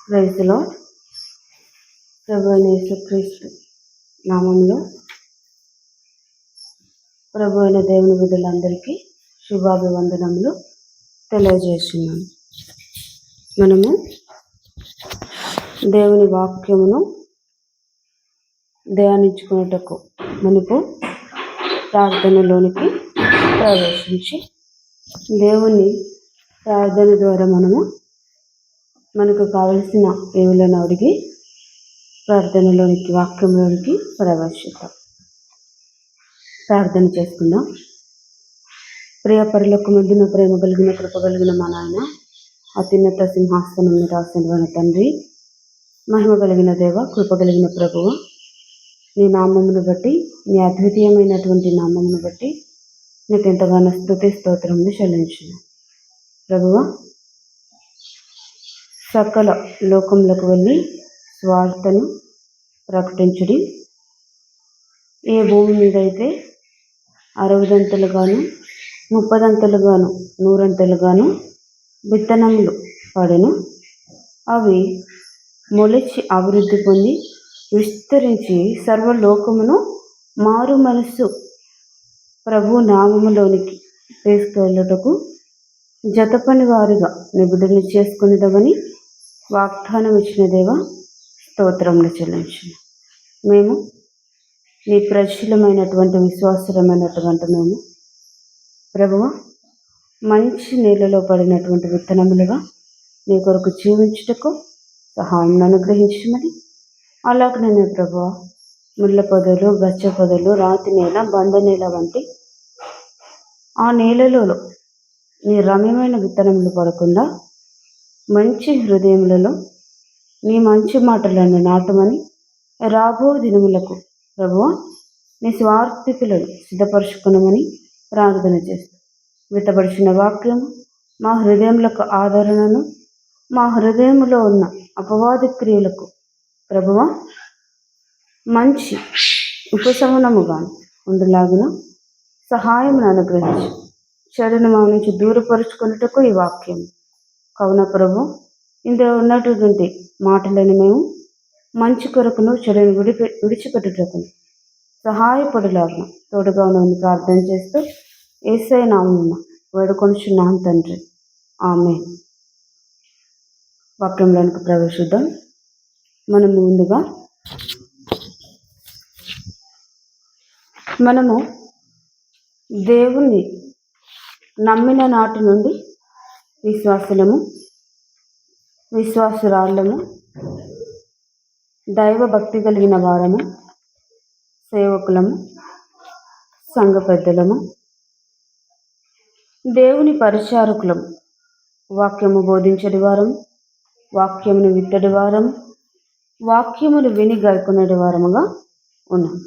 క్రైస్తులో ప్రభు అయిన యేసుక్రీస్తు నామంలో ప్రభు అయిన దేవుని బిడ్డలందరికీ శుభాభివందనములు తెలియజేస్తున్నాను. మనము దేవుని వాక్యమును ధ్యానించుకున్నటకు మునుపు ప్రార్థనలోనికి ప్రవేశించి దేవుని ప్రార్థన ద్వారా మనకు కావలసిన ఏవులను అడిగి ప్రార్థనలోనికి వాక్యంలోనికి ప్రవేశిద్దాం. ప్రార్థన చేసుకుందాం. ప్రియ పరలోకమందున ప్రేమ కలిగిన కృప కలిగిన మా నాయన, అత్యున్నత సింహాసనం మీద ఆసీనుడైన తండ్రి, మహిమ కలిగిన దేవ, కృప కలిగిన ప్రభువ, నీ నామమును బట్టి, నీ అద్వితీయమైనటువంటి నామమును బట్టి నీకు ఎంతగానో స్తుతి స్తోత్రములు చెల్లించును. ప్రభువ, సకల లోకములకు వెళ్ళి స్వార్థను ప్రకటించుడి. ఏ భూమి మీద అయితే 60 30 100 విత్తనములు పడెను, అవి మొలిచి అభివృద్ధి పొంది విస్తరించి సర్వలోకమును మారు మనస్సు ప్రభు నామములోనికి తీసుకెళ్ళటకు జతపని వారిగా నిబిడలు చేసుకునేదవని వాగ్దానం ఇచ్చిన దేవ, స్తోత్రములు చెల్లించును. మేము నీ ప్రజలమైనటువంటి విశ్వాసమైనటువంటి మేము ప్రభువ, మంచి నీళ్ళలో పడినటువంటి విత్తనములుగా నీ కొరకు జీవించుటకు సహాయం అనుగ్రహించమని, అలాగనే ప్రభువ, ముళ్ళ పొదలు, గచ్చ పొదలు, రాతి నేల, బండ నేల వంటి ఆ నేలలో నీ రమ్యమైన విత్తనములు పడకుండా మంచి హృదయములలో నీ మంచి మాటలను నాటమని, రాబో దినములకు ప్రభువ నీ స్వార్థికులను సిద్ధపరుచుకునమని ప్రార్థన చేస్తాం. విత్తపరిచిన వాక్యము మా హృదయములకు ఆదరణను, మా హృదయములో ఉన్న అపవాది క్రియలకు ప్రభువ మంచి ఉపశమనముగా ఉండలాగున సహాయమును అనుగ్రహించి చెడును మా నుంచి దూరపరుచుకున్నట్టుకు ఈ వాక్యం కవున ప్రభు, ఇందులో ఉన్నటువంటి మాటలను మేము మంచి కొరకును చెడును విడిచిపెట్టుటకు సహాయపడులాగున తోడుగా ఉన్నని ప్రార్థన చేస్తూ యేసయ్య నామమున వేడుకొనుచున్నాం తండ్రి, ఆమేన్. వాక్యంలోనికి ప్రవేశిద్దాం. మనము దేవుణ్ణి నమ్మిన నాటి నుండి విశ్వాసురాళ్ళము, దైవ భక్తి కలిగిన వారము, సేవకులము, సంఘ పెద్దలము, దేవుని పరిచారకులము, వాక్యము బోధించడి వారము, వాక్యమును విత్తడి వారము, వాక్యమును విని గైకొనడి వారముగా ఉన్నాం.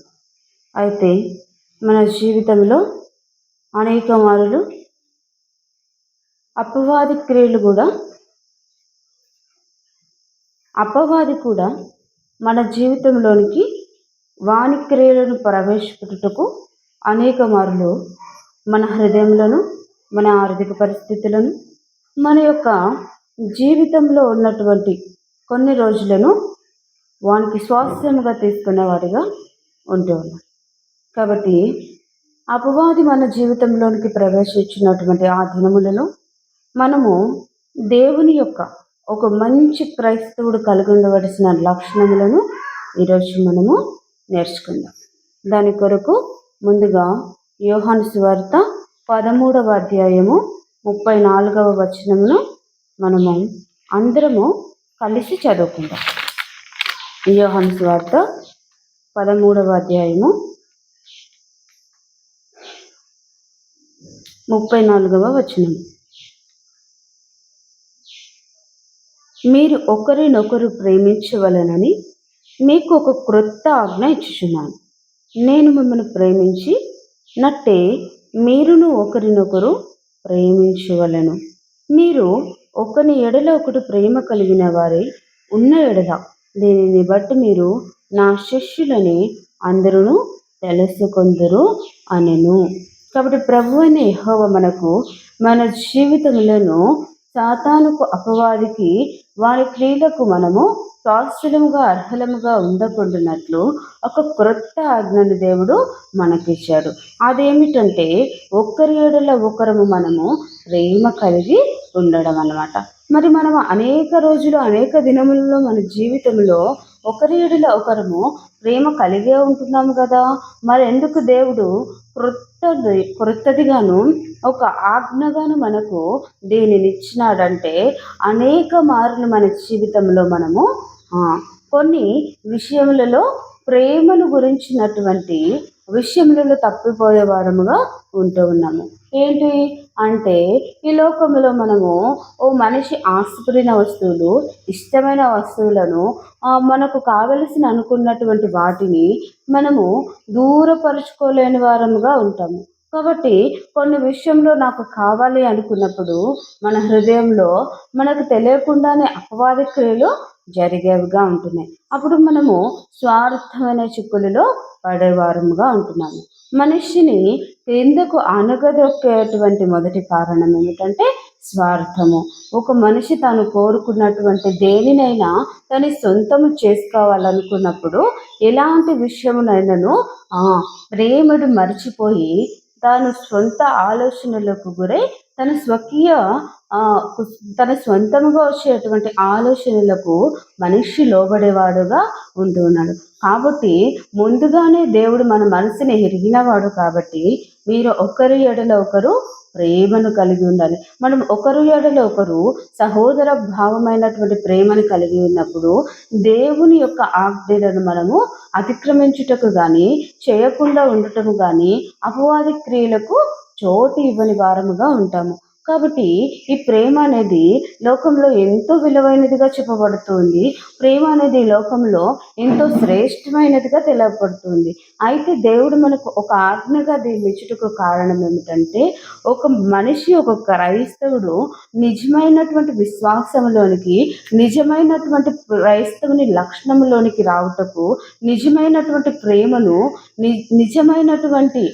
అయితే మన జీవితంలో అనేక మారులు అపవాది కూడా మన జీవితంలోనికి వాని క్రియలను ప్రవేశపెట్టుటకు అనేక మారులు మన హృదయములను, మన ఆర్థిక పరిస్థితులను, మన యొక్క జీవితంలో ఉన్నటువంటి కొన్ని రోజులను వానికి స్వాస్థ్యముగా తీసుకునేవాడిగా ఉంటూ ఉన్నాం. కాబట్టి అపవాది మన జీవితంలోనికి ప్రవేశించినటువంటి ఆ దినములలో మనము దేవుని యొక్క ఒక మంచి క్రైస్తవుడు కలిగి ఉండవలసిన లక్షణములను ఈరోజు మనము నేర్చుకుందాం. దాని కొరకు ముందుగా యోహాను సువార్త 13వ అధ్యాయము 34వ వచనమును మనము అందరము కలిసి చదువుకుందాం. యోహాను సువార్త 13వ అధ్యాయము 34వ వచనం. మీరు ఒకరినొకరు ప్రేమించవలెనని మీకు ఒక క్రొత్త ఆజ్ఞ ఇచ్చుచున్నాను. నేను మిమ్మల్ని ప్రేమించి నట్టే మీరును ఒకరినొకరు ప్రేమించవలెను. మీరు ఒకని ఎడల ఒకటి ప్రేమ కలిగిన వారై ఉన్న ఎడల దీనిని బట్టి మీరు నా శిష్యులని అందరూ తెలుసుకొందురు అనెను. కాబట్టి ప్రభు అయిన యెహోవా మనకు మన జీవితములను సాతానుకు, అపవాదికి వారి క్రియలకు మనము శాస్త్రులముగా అర్హులముగా ఉండకుండానట్లు ఒక క్రొత్త ఆజ్ఞను దేవుడు మనకిచ్చాడు. అదేమిటంటే ఒకరి ఎడల ఒకరము మనము ప్రేమ కలిగి ఉండడం అన్నమాట. మరి మనం అనేక రోజులు అనేక దినములలో మన జీవితంలో ఒకరి ఎడల ఒకరము ప్రేమ కలిగే ఉంటున్నాము కదా. మరి ఎందుకు దేవుడు క్రొత్తదిగాను ఒక ఆజ్ఞగాను మనకు దీనిని ఇచ్చినాడంటే అనేక మార్లు మన జీవితంలో మనము కొన్ని విషయములలో ప్రేమను గురించినటువంటి విషయములలో తప్పిపోయే వారముగా ఉంటూ ఉన్నాము. ఏంటి అంటే ఈ లోకంలో మనము ఓ మనిషి ఆశపడిన వస్తువులు, ఇష్టమైన వస్తువులను, మనకు కావలసిన అనుకున్నటువంటి వాటిని మనము దూరపరుచుకోలేని వారముగా ఉంటాము. కాబట్టి కొన్ని విషయంలో నాకు కావాలి అనుకున్నప్పుడు మన హృదయంలో మనకు తెలియకుండానే అపవాద క్రియలు జరిగేవిగా ఉంటున్నాయి. అప్పుడు మనము స్వార్థమైన చిక్కులలో పడేవారముగా ఉంటున్నాము. మనిషిని ఎందుకు అనగదొక్కేటువంటి మొదటి కారణం ఏమిటంటే స్వార్థము. ఒక మనిషి తాను కోరుకున్నటువంటి దేనినైనా తన సొంతము చేసుకోవాలనుకున్నప్పుడు ఎలాంటి విషయమునైనాను ప్రేమను మర్చిపోయి తాను సొంత ఆలోచనలకు గురై తన స్వంతముగా వచ్చేటువంటి ఆలోచనలకు మనిషి లోబడేవాడుగా ఉంటూ ఉన్నాడు. కాబట్టి ముందుగానే దేవుడు మన మనసుని ఎరిగినవాడు. కాబట్టి మీరు ఒకరి ఎడల ఒకరు ప్రేమను కలిగి ఉండాలి. మనం ఒకరు ఎడల ఒకరు సహోదర భావమైనటువంటి ప్రేమను కలిగి ఉన్నప్పుడు దేవుని యొక్క ఆజ్ఞలను మనము అతిక్రమించుటకు కానీ, చేయకుండా ఉండటము కానీ, అపవాది క్రియలకు చోటు ఇవ్వని వారముగా ఉంటాము. కాబట్టి ఈ ప్రేమ అనేది లోకంలో ఎంతో విలువైనదిగా చెప్పబడుతుంది. ప్రేమ అనేది లోకంలో ఎంతో శ్రేష్టమైనదిగా తెలపబడుతుంది. అయితే దేవుడు మనకు ఒక ఆజ్ఞగా దీన్ని ఇచ్చుటకు కారణం ఏమిటంటే ఒక మనిషి, ఒక క్రైస్తవుడు నిజమైనటువంటి విశ్వాసంలోనికి, నిజమైనటువంటి క్రైస్తవుని లక్షణంలోనికి రావుటకు, నిజమైనటువంటి ప్రేమను, నిజమైనటువంటి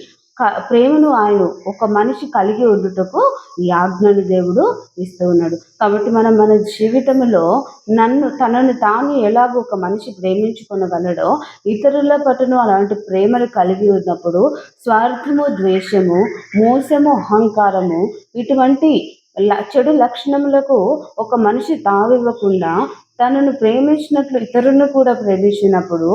ప్రేమను ఆయన ఒక మనిషి కలిగి ఉండుటకు ఈ ఆజ్ఞను దేవుడు ఇస్తూ ఉన్నాడు. కాబట్టి మనం మన జీవితంలో తనను తాను ఎలాగో ఒక మనిషి ప్రేమించుకొనగలడో ఇతరుల పట్టును అలాంటి ప్రేమను కలిగి ఉన్నప్పుడు స్వార్థము, ద్వేషము, మోసము, అహంకారము ఇటువంటి చెడు లక్షణములకు ఒక మనిషి తావివ్వకుండా తనను ప్రేమించినట్లు ఇతరులను కూడా ప్రేమించినప్పుడు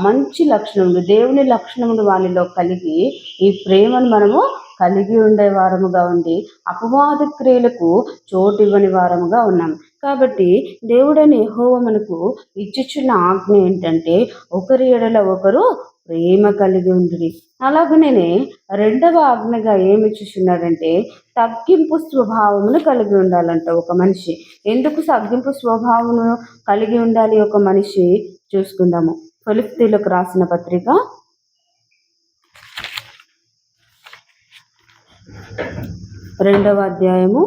మంచి లక్షణములు, దేవుని లక్షణములు వానిలో కలిగి ఈ ప్రేమను మనము కలిగి ఉండే వారముగా ఉండి అపవాద క్రియలకు చోటు ఇవ్వని వారముగా ఉన్నాం. కాబట్టి దేవుడని యెహోవా మనకు ఇచ్చుచున్న ఆజ్ఞ ఏంటంటే ఒకరి ఎడల ఒకరు ప్రేమ కలిగి ఉండి. అలాగనే రెండవ ఆజ్ఞగా ఏమి ఇచ్చుచున్నాడంటే తగ్గింపు స్వభావమును కలిగి ఉండాలంట ఒక మనిషి. ఎందుకు తగ్గింపు స్వభావమును కలిగి ఉండాలి ఒక మనిషి చూసుకుందాము. ఫిలిప్పీయులకు రాసిన పత్రిక 2వ అధ్యాయము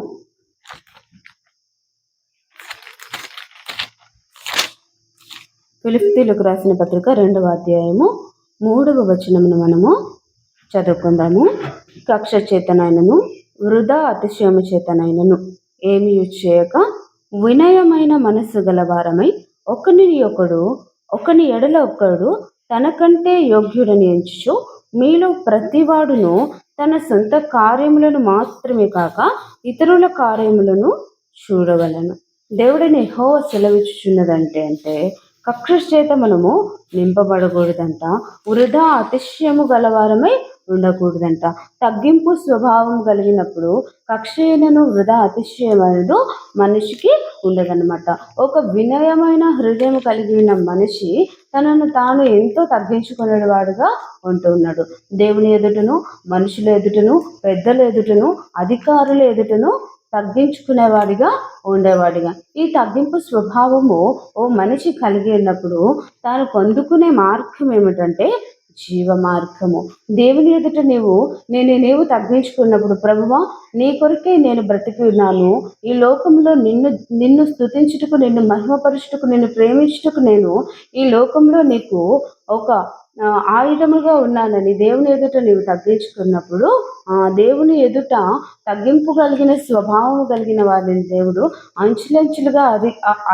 2వ అధ్యాయము 3వ వచనమును మనము చదువుకుందాము. కక్ష చేతనైనను వృధా అతిశయము చేతనైనను ఏమీ చేయక వినయమైన మనస్సు గలవారమై ఒకని ఎడల ఒకడు తనకంటే యోగ్యుడని ఎంచుచు మీలో ప్రతివాడును తన సొంత కార్యములను మాత్రమే కాక ఇతరుల కార్యములను చూడవలను. దేవుడిని యెహోవా సెలవిచ్చుచున్నదంటే కక్ష చేత మనము నింపబడకూడదంట, వృధా అతిశయము గలవారమై ఉండకూడదంట. తగ్గింపు స్వభావం కలిగినప్పుడు కక్షయనను వృధా అతిశయమైనదు మనిషికి ఉండదన్నమాట. ఒక వినయమైన హృదయం కలిగిన మనిషి తనను తాను ఎంతో తగ్గించుకునేవాడుగా ఉంటూ ఉన్నాడు. దేవుని ఎదుటను, మనుషుల ఎదుటను, పెద్దల ఎదుటను, అధికారుల ఎదుటను తగ్గించుకునేవాడిగా ఉండేవాడిగా. ఈ తగ్గింపు స్వభావము ఓ మనిషి కలిగి ఉన్నప్పుడు తాను పొందుకునే మార్గం ఏమిటంటే జీవ మార్గము. దేవుని ఎదుట నీవు తగ్గించుకున్నప్పుడు ప్రభువా నీ కొరకే నేను బ్రతికి ఉన్నాను, ఈ లోకంలో నిన్ను స్తుతించుటకు, నిన్ను మహిమపరుచుటకు, నిన్ను ప్రేమించుటకు నేను ఈ లోకంలో నీకు ఒక ఆయుధముగా ఉన్నానని దేవుని ఎదుట నీవు తగ్గించుకున్నప్పుడు, దేవుని ఎదుట తగ్గింపు కలిగిన స్వభావం కలిగిన వారిని దేవుడు అంచులంచులుగా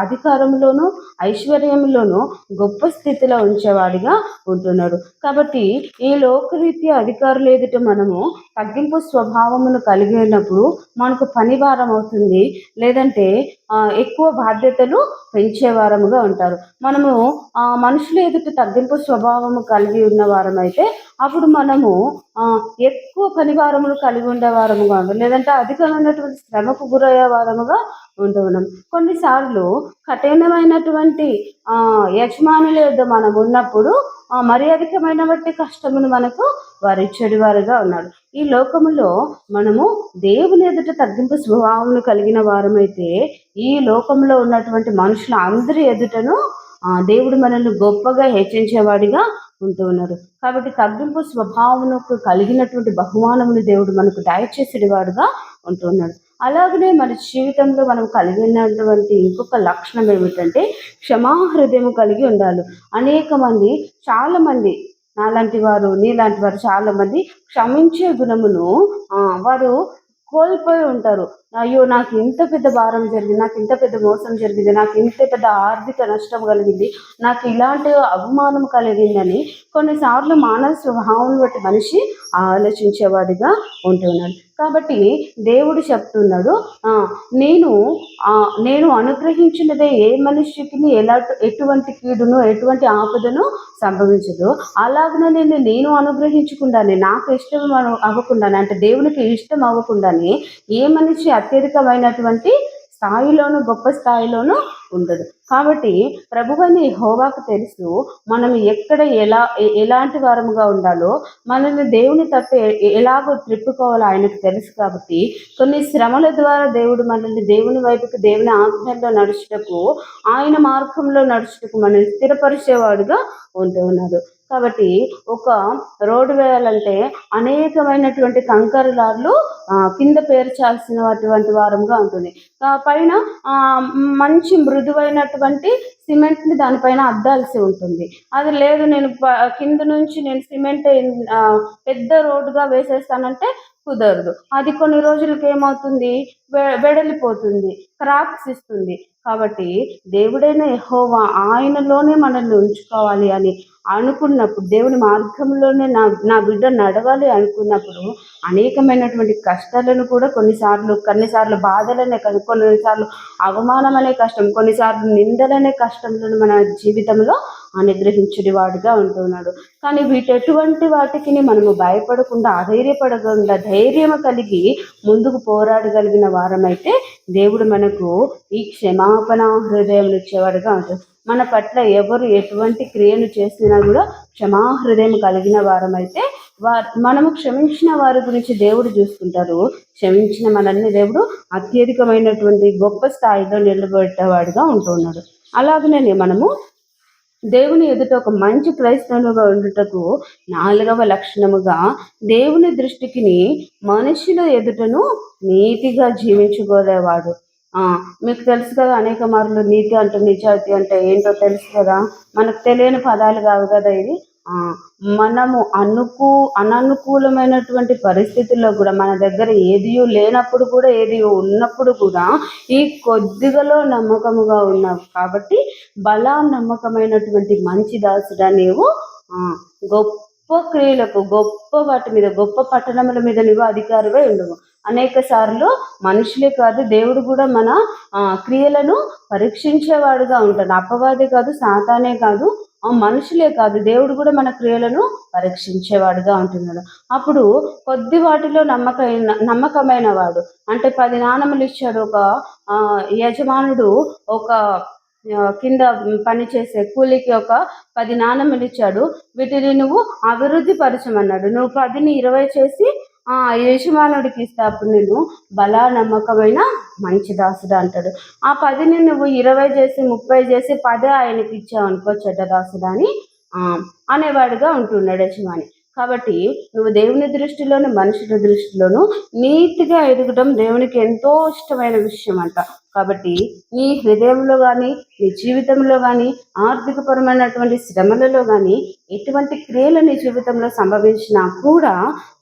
అధికారంలోనూ ఐశ్వర్యంలోనూ గొప్ప స్థితిలో ఉంచేవాడిగా ఉంటున్నాడు. కాబట్టి ఈ లోకరీత్యా అధికారులు ఎదుట మనము తగ్గింపు స్వభావమును కలిగి ఉన్నప్పుడు మనకు పని భారం అవుతుంది. లేదంటే ఎక్కువ బాధ్యతలు పెంచేవారముగా ఉంటారు. మనము మనుషుల ఎదుట తగ్గింపు స్వభావము కలిగి ఉన్న వారమైతే అప్పుడు మనము ఎక్కువ పనిభారములు కలిగి ఉండేవారముగా ఉంటాం. లేదంటే అధికమైనటువంటి శ్రమకు గురయ్యే వారముగా ఉంటూ ఉన్నాం. కొన్నిసార్లు కఠినమైనటువంటి యజమానుల యొద్ద మనం ఉన్నప్పుడు మరి అధికమైన బట్టి కష్టమును మనకు వారు చెడువారుగా ఉన్నాడు. ఈ లోకములో మనము దేవుని ఎదుట తగ్గింపు స్వభావమును కలిగిన వారమైతే ఈ లోకంలో ఉన్నటువంటి మనుషుల అందరి ఎదుటను దేవుడు మనల్ని గొప్పగా హెచ్చించేవాడిగా ఉంటూ ఉన్నారు. కాబట్టి తగ్గింపు స్వభావమునకు కలిగినటువంటి బహుమానములు దేవుడు మనకు దయచేసేవాడుగా ఉంటూ ఉన్నాడు. అలాగనే మన జీవితంలో మనం కలిగినటువంటి ఇంకొక లక్షణం ఏమిటంటే క్షమాహృదయం కలిగి ఉండాలి. చాలామంది నాలాంటి వారు నీలాంటి వారు చాలామంది క్షమించే గుణమును వారు కోల్పోయి ఉంటారు. అయ్యో, నాకు ఇంత పెద్ద భారం జరిగింది, నాకు ఇంత పెద్ద మోసం జరిగింది, నాకు ఇంత పెద్ద ఆర్థిక నష్టం కలిగింది, నాకు ఇలాంటి అవమానం కలిగిందని కొన్నిసార్లు మానవ స్వభావం బట్టి మనిషి ఆలోచించేవాడిగా ఉంటున్నాడు. కాబట్టి దేవుడు చెప్తున్నాడు, నేను అనుగ్రహించినదే ఏ మనిషికి ఎటువంటి కీడును ఎటువంటి ఆపదను సంభవించదు. అలాగనే నేను అనుగ్రహించకుండానే నాకు ఇష్టం అవ్వకుండానే, అంటే దేవునికి ఇష్టం అవ్వకుండానే ఏ మనిషి అత్యధికమైనటువంటి స్థాయిలోనూ గొప్ప స్థాయిలోనూ ఉండదు. కాబట్టి ప్రభువైన యెహోవాకు తెలుసు మనం ఎక్కడ ఎలాంటి వారముగా ఉండాలో, మనల్ని దేవుని తట్టు ఎలాగో త్రిప్పుకోవాలో ఆయనకు తెలుసు. కాబట్టి కొన్ని శ్రమల ద్వారా దేవుడు మనల్ని దేవుని వైపుకు, దేవుని ఆజ్ఞల్లో నడుచుటకు, ఆయన మార్గంలో నడుచుటకు మనల్ని స్థిరపరిచేవాడుగా ఉంటూ ఉన్నాడు. కాబట్టి ఒక రోడ్డు వేయాలంటే అనేకమైనటువంటి కంకరదారులు కింద పేర్చాల్సినటువంటి వారంగా ఉంటుంది. పైన మంచి మృదువైనటువంటి సిమెంట్ని దానిపైన అద్దాల్సి ఉంటుంది. అది లేదు, నేను కింద నుంచి నేను సిమెంట్ పెద్ద రోడ్డుగా వేసేస్తానంటే కుదరదు. అది కొన్ని రోజులకి ఏమవుతుంది, వెడలిపోతుంది, క్రాక్స్ ఇస్తుంది. కాబట్టి దేవుడైన యెహోవా ఆయనలోనే మనల్ని ఉంచుకోవాలి అని అనుకున్నప్పుడు, దేవుని మార్గంలోనే నా బిడ్డ నడవాలి అనుకున్నప్పుడు అనేకమైనటువంటి కష్టాలను కూడా కొన్నిసార్లు బాధలనే, కొన్నిసార్లు అవమానం అనే కష్టం, కొన్నిసార్లు నిందలనే కష్టంలను మన జీవితంలో అనుగ్రహించుడి వాడిగా ఉంటున్నాడు. కానీ వీటెటువంటి వాటికి మనము భయపడకుండా, అధైర్యపడకుండా, ధైర్యం కలిగి ముందుకు పోరాడగలిగిన వారమైతే దేవుడు మనకు ఈ క్షమాపణ హృదయం ఇచ్చేవాడుగా ఉంటుంది. మన పట్ల ఎవరు ఎటువంటి క్రియను చేసినా కూడా క్షమాహృదయం కలిగిన వారమైతే మనము క్షమించిన వారి గురించి దేవుడు చూసుకుంటారు. క్షమించిన మనల్ని దేవుడు అత్యధికమైనటువంటి గొప్ప స్థాయిలో నిలబెట్టేవాడుగా ఉంటున్నాడు. అలాగనే మనము దేవుని ఎదుట ఒక మంచి క్రైస్తవునిగా ఉండుటకు 4వ లక్షణముగా దేవుని దృష్టికి మనుషుల ఎదుటను నీతిగా జీవించుకోలేవాడు. మీకు తెలుసు కదా, అనేక మార్లు నీతి అంటే, నిజాయితీ అంటే ఏంటో తెలుసు కదా. మనకు తెలియని పదాలు కావు కదా ఇది. మనము అననుకూలమైనటువంటి పరిస్థితుల్లో కూడా, మన దగ్గర ఏదియో లేనప్పుడు కూడా, ఏదియో ఉన్నప్పుడు కూడా ఈ కొద్దిగలో నమ్మకముగా ఉన్నావు కాబట్టి నమ్మకమైనటువంటి మంచి దాసుడా నీవు గొప్ప క్రియలకు, గొప్ప వాటి మీద, గొప్ప పట్టణముల మీద నీవు అధికారివై ఉండవు. అనేక సార్లు మనుషులే కాదు, దేవుడు కూడా మన క్రియలను పరీక్షించేవాడుగా ఉంటాడు. అపవాదే కాదు, సాతానే కాదు, మనుషులే కాదు, దేవుడు కూడా మన క్రియలను పరీక్షించేవాడుగా ఉంటున్నాడు. అప్పుడు కొద్ది వాటిలో నమ్మకమైన వాడు, అంటే 10 నాణములు ఇచ్చాడు ఒక యజమానుడు. ఒక కింద పనిచేసే కూలికి ఒక 10 నాణములు ఇచ్చాడు. వీటిని నువ్వు అభివృద్ధి పరచమన్నాడు. నువ్వు 10ని 20 చేసి యజమానుడికి ఇస్తే అప్పుడు నేను నమ్మకమైన మంచి దాసుడు అంటాడు. ఆ 10ని నువ్వు 20 చేసి 30 చేసి 10 ఆయనకి ఇచ్చావు అనుకో, చెడ్డ దాసుడు అని అనేవాడుగా ఉంటున్నాడు యజమాని. కాబట్టి నువ్వు దేవుని దృష్టిలోను మనుషుల దృష్టిలోను నీతిగా ఎదగడం దేవునికి ఎంతో ఇష్టమైన విషయం అంట. కాబట్టి నీ హృదయంలో కానీ నీ జీవితంలో కానీ ఆర్థికపరమైనటువంటి శ్రమలలో కానీ ఎటువంటి క్రియలు నీ జీవితంలో సంభవించినా కూడా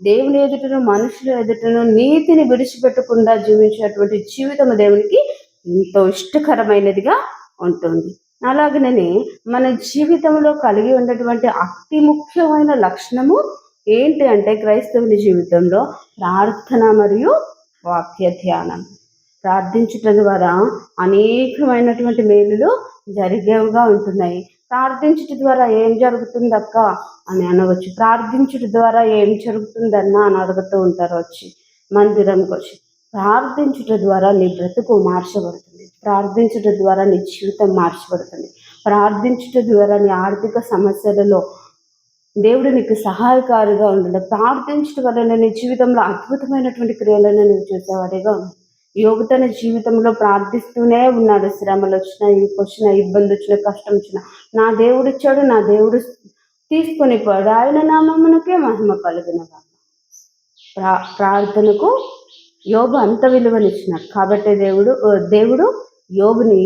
దేవుని ఎదుటను మనుషుల ఎదుటను నీతిని విడిచిపెట్టకుండా జీవించేటువంటి జీవితం దేవునికి ఎంతో ఇష్టకరమైనదిగా ఉంటుంది. అలాగనే మన జీవితంలో కలిగి ఉన్నటువంటి అతి ముఖ్యమైన లక్షణము ఏంటి అంటే క్రైస్తవుని జీవితంలో ప్రార్థన మరియు వాక్య ధ్యానం. ప్రార్థించటం ద్వారా అనేకమైనటువంటి మేలులు జరిగేవిగా ఉంటున్నాయి. ప్రార్థించటం ద్వారా ఏం జరుగుతుంది అక్క అని అనవచ్చు. ప్రార్థించటం ద్వారా ఏం జరుగుతుందన్నా అని అడుగుతూ ఉంటారు వచ్చి మందిరంకి వచ్చి. ప్రార్థించటం ద్వారా నీ బ్రతుకు మార్చబడుతుంది. ప్రార్థించటం ద్వారా నీ జీవితం మార్చబడుతుంది. ప్రార్థించటం ద్వారా నీ ఆర్థిక సమస్యలలో దేవుడు నీకు సహాయకారిగా ఉండడం. ప్రార్థించడం వలన నీ జీవితంలో అద్భుతమైనటువంటి క్రియలను నువ్వు చూసేవాడిగా ఉంది. యోబు తన జీవితంలో ప్రార్థిస్తూనే ఉన్నాడు. శ్రమలు వచ్చినా ఇబ్బంది వచ్చినా కష్టం వచ్చినా నా దేవుడు ఇచ్చాడు, నా దేవుడు తీసుకొని పోయాడు, ఆయన నామమునకే మహిమ కలుగునుగా. ప్రార్థనకు యోబు అంత విలువనిచ్చినాడు. కాబట్టి దేవుడు యోబుని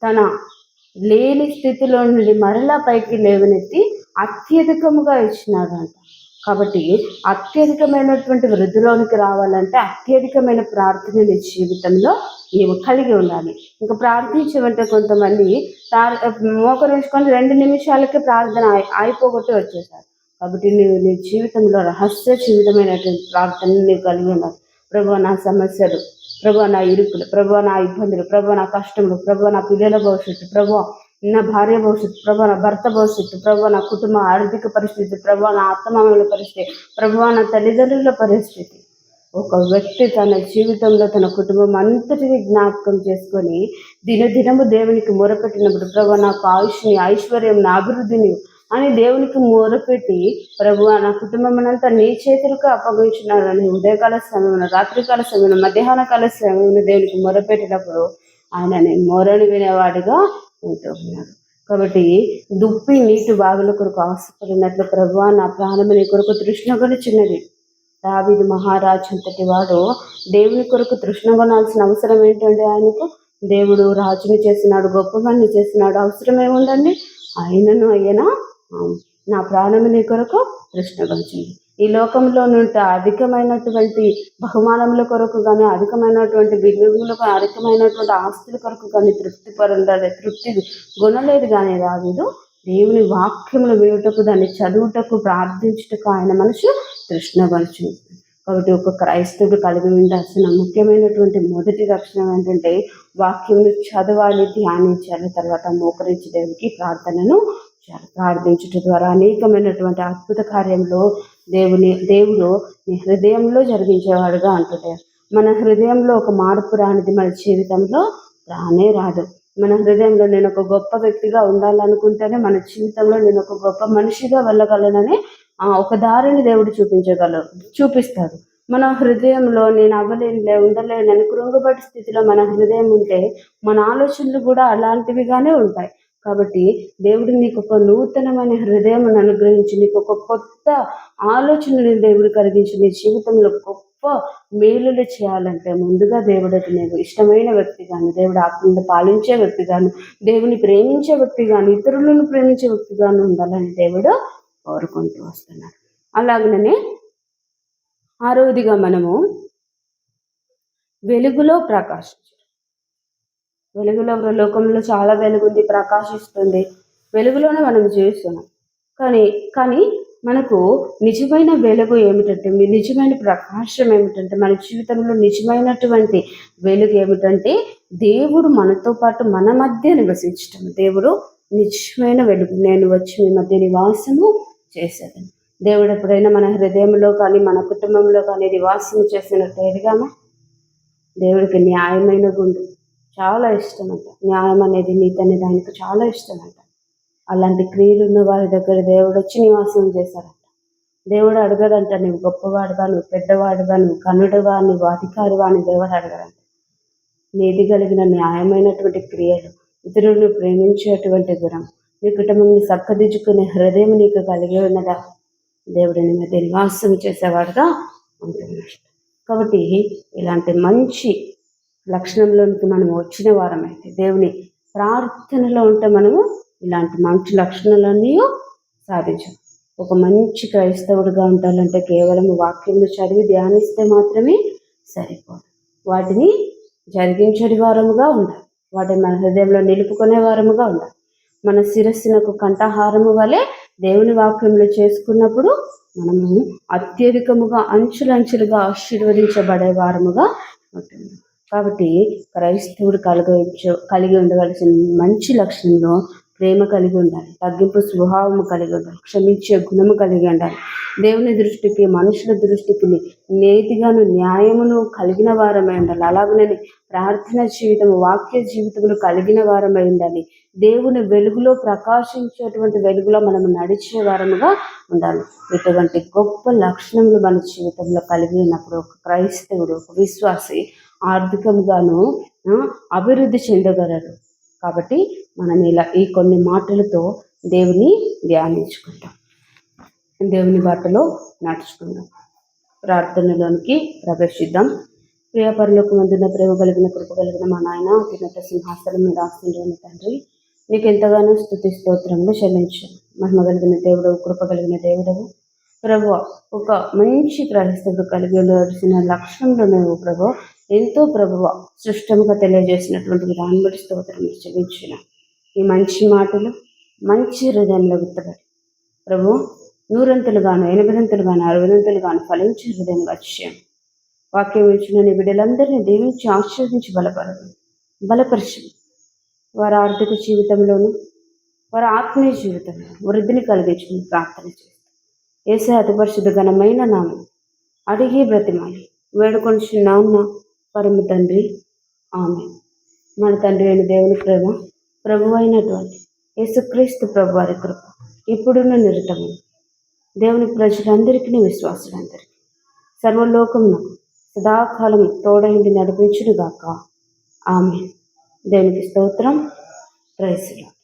తన లేని స్థితిలో నుండి మరలా పైకి లేవనెత్తి అత్యధికముగా ఇచ్చినాడు అంట. కాబట్టి అత్యధికమైనటువంటి వృద్ధిలోనికి రావాలంటే అత్యధికమైన ప్రార్థన నీ జీవితంలో నీవు కలిగి ఉండాలి. ఇంకా ప్రార్థించమంటే కొంతమంది మోకరించుకొని 2 నిమిషాలకే ప్రార్థన అయిపోగొట్టి వచ్చేసారు. కాబట్టి నీ జీవితంలో రహస్య జీవితమైనటువంటి ప్రార్థన నీవు కలిగి ఉండాలి. ప్రభువా నా సమస్యలు, ప్రభువా నా ఇరుకులు, ప్రభువా నా ఇబ్బందులు, ప్రభువా నా కష్టములు, ప్రభువా నా పిల్లల భవిష్యత్తు, ప్రభువా నా భార్య భవిష్యత్తు, ప్రభువా నా భర్త భవిష్యత్తు, ప్రభువా నా కుటుంబ ఆర్థిక పరిస్థితి, ప్రభువా నా అత్తమామల పరిస్థితి, ప్రభువా నా తల్లిదండ్రుల పరిస్థితి. ఒక వ్యక్తి తన జీవితంలో తన కుటుంబం అంతటిని జ్ఞాపకం చేసుకొని దినదినము దేవునికి మొరపెట్టినప్పుడు ప్రభువా నాకు ఆయుష్ని, ఐశ్వర్యం, నా అభివృద్ధిని అని దేవునికి మొరపెట్టి ప్రభువా నా కుటుంబం అంతా నీ చేతులకు అప్పగించినారని ఉదయకాల సమయంలో, రాత్రికాల సమయంలో, మధ్యాహ్న కాల సమయంలో దేవునికి మొరపెట్టినప్పుడు ఆయన మొరను వినేవాడిగా ఉంటూ ఉన్నాడు. కాబట్టి దుప్పి నీటి బాగుల కొరకు ఆశపడినట్లు ప్రభువా నా ప్రాణము నీ కొరకు తృష్ణగొనిచున్నది. దావీదు మహారాజు అంతటి వాడు దేవుని కొరకు తృష్ణగొనాల్సిన అవసరం ఏంటంటే ఆయనకు దేవుడు రాజుని చేసినాడు, గొప్పవాడిని చేసినాడు, అవసరం ఏముందండి? ఆయనను అయ్యనా నా ప్రాణము నీ కొరకు తృష్ణగొనిచింది. ఈ లోకంలో నుండి అధికమైనటువంటి బహుమానముల కొరకు కానీ అధికమైనటువంటి బిల్లులకు అధికమైనటువంటి ఆస్తుల కొరకు కానీ తృప్తి కొనలేదు. కానీ దావీదు దేవుని వాక్యములు వినుటకు, దాన్ని చదువుటకు, ప్రార్థించుటకు ఆయన మనసు తృష్ణగొనిచింది. కాబట్టి ఒక క్రైస్తవుడు కలిగి ఉండాల్సిన ముఖ్యమైనటువంటి మొదటి లక్షణం ఏంటంటే వాక్యమును చదవాలి, ధ్యానించాలి, తర్వాత మోకరించి దేవునికి ప్రార్థనను ప్రార్థించడం ద్వారా అనేకమైనటువంటి అద్భుత కార్యంలో దేవుడు నీ హృదయంలో జరిగించేవాడుగా అంటుంటారు. మన హృదయంలో ఒక మార్పు రానిది మన జీవితంలో రానే రాదు. మన హృదయంలో నేను ఒక గొప్ప వ్యక్తిగా ఉండాలనుకుంటేనే మన జీవితంలో నేను ఒక గొప్ప మనిషిగా వెళ్ళగలనని ఒక దారిని దేవుడు చూపిస్తాడు. మన హృదయంలో నేను అవ్వలేనులే, ఉండలేనని కృంగబడి స్థితిలో మన హృదయం ఉంటే మన ఆలోచనలు కూడా అలాంటివిగానే ఉంటాయి. కాబట్టి దేవుడు నీకు ఒక నూతనమైన హృదయం అనుగ్రహించి నీకు ఒక కొత్త ఆలోచనని దేవుడు కలిగించి నీ జీవితంలో గొప్ప మేలులు చేయాలంటే ముందుగా దేవుడికి నీకు ఇష్టమైన వ్యక్తిగాను, దేవుడు ఆత్మను పాలించే వ్యక్తిగాను, దేవుని ప్రేమించే వ్యక్తిగాను, ఇతరులను ప్రేమించే వ్యక్తిగాను ఉండాలని దేవుడు కోరుకుంటూ వస్తున్నాడు. అలాగనే 6వదిగా మనము వెలుగులో ప్రకాశించు. వెలుగులో లోకంలో చాలా వెలుగుంది, ప్రకాశిస్తుంది, వెలుగులోనే మనం జీవిస్తున్నాం. కానీ మనకు నిజమైన వెలుగు ఏమిటంటే, నిజమైన ప్రకాశం ఏమిటంటే, మన జీవితంలో నిజమైనటువంటి వెలుగు ఏమిటంటే దేవుడు మనతో పాటు మన మధ్య నివసించటం. దేవుడు నిజమైన వెలుగు. నేను వచ్చి మీ మధ్య నివాసము చేసేదని. దేవుడు ఎప్పుడైనా మన హృదయంలో కానీ మన కుటుంబంలో కానీ నివాసం చేసినట్టు ఎదిగామా? దేవుడికి న్యాయమైన గుండు చాలా ఇష్టమంట. న్యాయం అనేది, నీతి అనేది ఆయనకు చాలా ఇష్టమంట. అలాంటి క్రియలు ఉన్న వారి దగ్గర దేవుడు వచ్చి నివాసం చేశారంట. దేవుడు అడగడంట నువ్వు గొప్పవాడుగా, నువ్వు పెద్దవాడుగా, నువ్వు కన్నుడుగా, నువ్వు అధికారిగా అని దేవుడు అడగడంట. నీతి కలిగిన న్యాయమైనటువంటి క్రియలు, ఇతరులను ప్రేమించేటువంటి గుణం, నీ కుటుంబంని చక్కదిద్దుకునే హృదయం నీకు కలిగి ఉన్నదా? దేవుడిని మీద నివాసం చేసేవాడుగా ఉంటున్నాడు. కాబట్టి ఇలాంటి మంచి లక్షణంలోనికి మనం వచ్చిన వారమైతే, దేవుని ప్రార్థనలో ఉంటే మనము ఇలాంటి మంచి లక్షణాలన్నీ సాధించాం. ఒక మంచి క్రైస్తవుడిగా ఉండాలంటే కేవలం వాక్యములు చదివి ధ్యానిస్తే మాత్రమే సరిపోదు. వాటిని జరిగించే వారముగా ఉండాలి. వాటిని మన హృదయంలో నిలుపుకునే వారముగా ఉండాలి. మన శిరస్సునకు కంఠహారము వలె దేవుని వాక్యములు చేసుకున్నప్పుడు మనము అత్యధికముగా అంచులంచులుగా ఆశీర్వదించబడే వారముగా ఉంటుంది. కాబట్టి క్రైస్తవుడు కలిగి ఉండవలసిన మంచి లక్షణంలో ప్రేమ కలిగి ఉండాలి, తగ్గింపు స్వభావము కలిగి ఉండాలి, క్షమించే గుణము కలిగి ఉండాలి, దేవుని దృష్టికి మనుషుల దృష్టికి నీతిగాను న్యాయమును కలిగిన వారమై ఉండాలి. అలాగనే ప్రార్థన జీవితము, వాక్య జీవితములు కలిగిన వారమై ఉండాలి. దేవుని వెలుగులో ప్రకాశించేటువంటి వెలుగులో మనము నడిచే వారముగా ఉండాలి. ఇటువంటి గొప్ప లక్షణములు మన జీవితంలో కలిగి ఉన్నప్పుడు ఒక క్రైస్తవుడు, ఒక విశ్వాసి ఆర్థికంగాను అభివృద్ధి చెందగలరు. కాబట్టి మనం ఇలా ఈ కొన్ని మాటలతో దేవుని ధ్యానించుకుంటాం, దేవుని బాటలో నడుచుకుందాం. ప్రార్థనలోనికి ప్రవేశిద్దాం. ప్రియపరలోకమందున ప్రేమ కలిగిన కృప కలిగిన మా నాయన, అత్యున్నత సింహాసనం మీద ఆసీనుడైన తండ్రి, నీకు ఎంతగానో స్తుతి స్తోత్రములు చెల్లించాను. మహిమ కలిగిన దేవుడవు, కృప కలిగిన దేవుడవు ప్రభువా. ఒక మంచి క్రైస్తవుడు కలిగి ఉండవలసిన లక్షణంలో మేము ప్రభువా ఎంతో ప్రభువ స్పష్టంగా తెలియజేసినటువంటి విధానం బట్టి స్తోత్రం చెల్లించిన ఈ మంచి మాటలు మంచి హృదయంలో విత్తబడి ప్రభు 100 గాను 80 గాను 60 గాను ఫలించే హృదయంగా చేయండి. వాక్యం ఇచ్చిన నీ బిడ్డలందరినీ దీవించి ఆశీర్వదించి బలపరిచి వారి ఆర్థిక జీవితంలోనూ వారి ఆత్మీయ జీవితంలో వృద్ధిని కలిగించుకుని ప్రార్థన చేస్తాం. యేసయ్య అతి పరిశుద్ధ ఘనమైన నామం అడిగి బ్రతిమాలి వేడుకొనిచున్నాము పరమ తండ్రి, ఆమేన్. మన తండ్రి అయిన దేవుని ప్రేమ, ప్రభు అయినటువంటి యేసుక్రీస్తు ప్రభు వారి కృప ఇప్పుడున్న నిరతము దేవుని ప్రజలందరికీ, విశ్వాసులందరికీ, సర్వలోకమునకు సదాకాలం తోడైండి నడిపించునుగాక. ఆమేన్. దేవునికి స్తోత్రం. Praise the lord.